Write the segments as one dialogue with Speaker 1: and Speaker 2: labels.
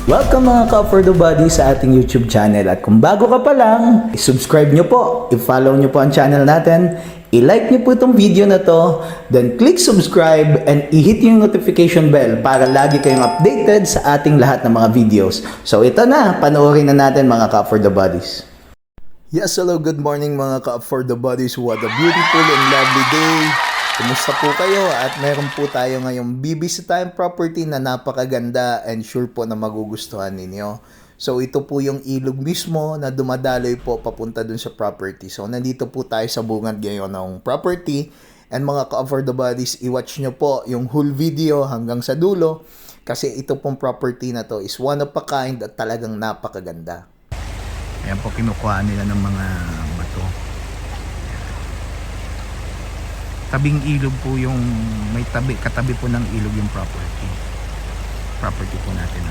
Speaker 1: Welcome mga ka-For The Body sa ating YouTube channel. At kung bago ka pa lang, subscribe nyo po, i-follow nyo po ang channel natin, i-like nyo po itong video na to, then click subscribe and i-hit yung notification bell para lagi kayong updated sa ating lahat ng mga videos. So ito na, panoorin na natin mga ka-For The Bodies. Yes, hello, good morning mga ka-For The Bodies. What a beautiful and lovely day. Kumusta po kayo? At meron po tayo ngayong bibisitahin property na napakaganda and sure po na magugustuhan ninyo. So ito po yung ilog mismo na dumadaloy po papunta dun sa property. So nandito po tayo sa bungad ngayon ng property. And mga ka-For The Bodies, i-watch nyo po yung whole video hanggang sa dulo. Kasi ito pong property na to is one of a kind at talagang napakaganda. Ayan po, kinukuha nila ng mga bato. Tabing ilog po yung may katabi po ng ilog yung property po natin.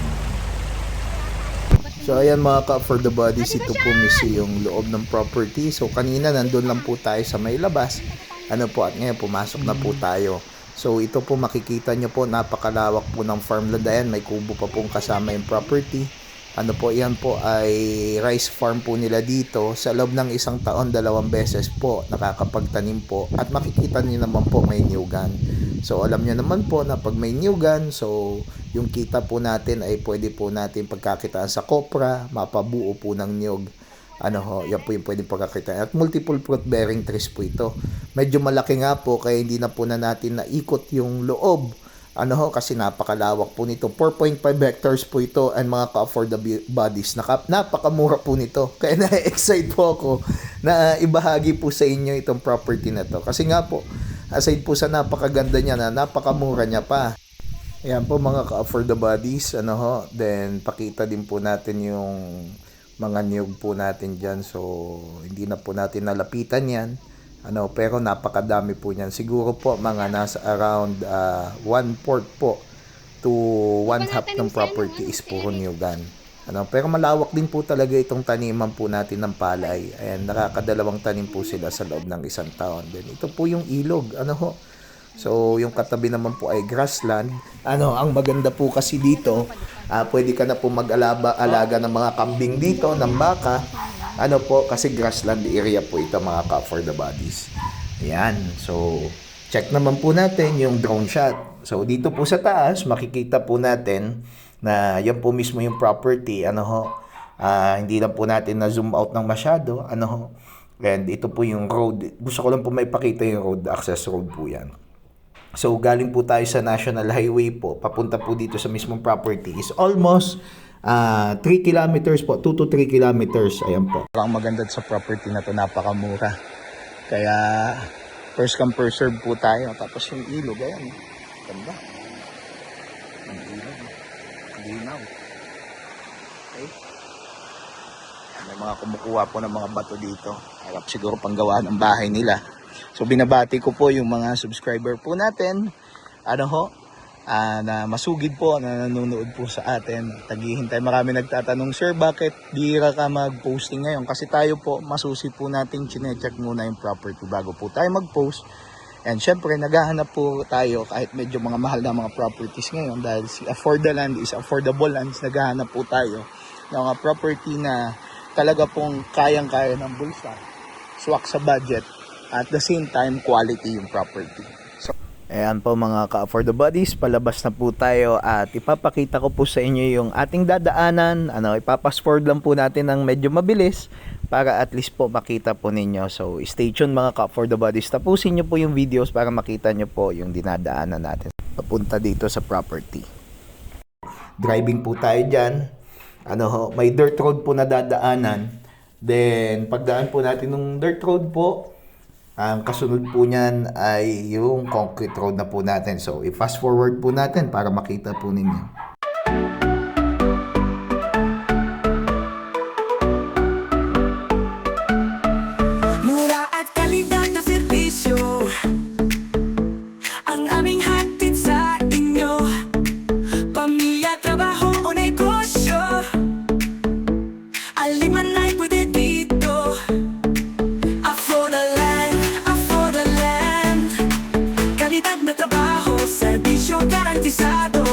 Speaker 1: So ayan mga ka-For The Bodies, ito po mismo yung loob ng property. So kanina nandun lang po tayo sa may labas, at ngayon pumasok na po tayo. So ito po makikita nyo po, napakalawak po ng farmland. Ayan, may kubo pa pong kasama yung property. Yan po ay rice farm po nila dito. Sa loob ng isang taon, 2 beses po nakakapagtanim po. At makikita niyo naman po may niyugan. So alam niyo naman po na pag may niyugan, so yung kita po natin ay pwede po natin pagkakitaan sa kopra, mapabuo po ng niyog. Yan po yung pwedeng pagkakitaan. At multiple fruit bearing trees po ito. Medyo malaki nga po kaya hindi na po natin naikot yung loob. Kasi napakalawak po nito. 4.5 hectares po ito and mga ka-For The Bodies. Napakamura po nito. Kaya na-excite po ako na ibahagi po sa inyo itong property na to. Kasi nga po, aside po sa napakaganda niya na napakamura niya pa. Ayan po mga ka-For The Bodies. Then pakita din po natin yung mga niyog po natin dyan. So hindi na po natin nalapitan yan. Pero napakadami po niyan. Siguro po mga nasa around 1/4 po to 1/2 ng property is puro niyugan. Pero malawak din po talaga itong taniman po natin ng palay. Ayan, nakakadalawang tanim po sila sa loob ng isang taon. Then ito po yung ilog. So yung katabi naman po ay grassland. Ang maganda po kasi dito, pwede ka na po mag-alaga ng mga kambing dito, ng baka. Kasi grassland area po ito mga ka-For The Bodies. Ayan, so check naman po natin yung drone shot. So dito po sa taas, makikita po natin na yan po mismo yung property. Hindi lang po natin na zoom out ng masyado. And ito po yung road. Gusto ko lang po may pakita yung road, access road po yan. So galing po tayo sa National Highway po, papunta po dito sa mismong property is almost 3 kilometers po, 2 to 3 kilometers. Ayan po. Ang maganda sa property na to, napakamura. Kaya first come first serve po tayo. Tapos yung ilog, ayan. Ganda. Ang ilog. Linaw. Okay. May mga kumukuha po ng mga bato dito. Harap siguro panggawa ng bahay nila. So binabati ko po yung mga subscriber po natin. Na masugid po na nanonood po sa atin. Taghihintay. Marami nagtatanong, Sir, bakit bihira ka mag-posting ngayon? Kasi tayo po, masusi po natin chinecheck muna yung property bago po tayo mag-post. And syempre, naghahanap po tayo kahit medyo mga mahal na mga properties ngayon dahil si Afford the Land is affordable lands. Naghahanap po tayo ng mga property na talaga pong kayang-kaya ng bulsa, swak sa budget, at the same time, quality yung property. Ayan po mga ka-For The Bodies, palabas na po tayo at ipapakita ko po sa inyo yung ating dadaanan. Ipapass forward lang po natin ng medyo mabilis para at least po makita po ninyo. So stay tuned mga ka-For The Bodies. Tapusin nyo po yung videos para makita nyo po yung dinadaanan natin papunta dito sa property. Driving po tayo dyan. May dirt road po na dadaanan. Then pagdaan po natin ng dirt road po, ang kasunod po niyan ay yung concrete road na po natin. So, i-fast forward po natin para makita po ninyo.
Speaker 2: Mura at kalidad na serbisyo ang aming hatid sa inyo. Pamilya, trabaho o negosyo, alin man ay pwede dito. For the land, kalidad na trabaho, serbisyo garantisado.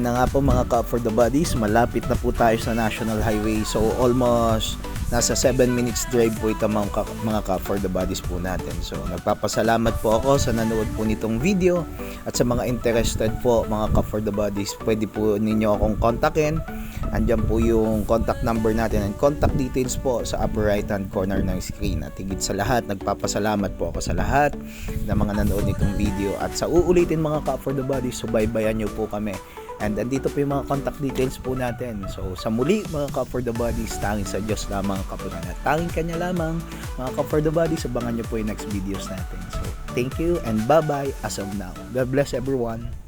Speaker 1: Ayan na nga po mga Cup for the Buddies, malapit na po tayo sa National Highway. So almost nasa 7 minutes drive po ito mga Cup for the Buddies po natin. So nagpapasalamat po ako sa nanood po nitong video, at sa mga interested po mga Cup for the Buddies, pwede po ninyo akong kontakin. Andyan po yung contact number natin and contact details po sa upper right hand corner ng screen. At higit sa lahat, nagpapasalamat po ako sa lahat ng mga nanood nitong video, at sa uulitin mga Cup for the Buddies, subaybayan nyo po kami. And andito po yung mga contact details po natin. So sa muli mga Cup for the Buddies, tanging sa Diyos lamang kapunan at tanging Kanya lamang mga Cup for the Buddies. Abangan nyo po yung next videos natin. So thank you and bye bye as of now. God bless everyone.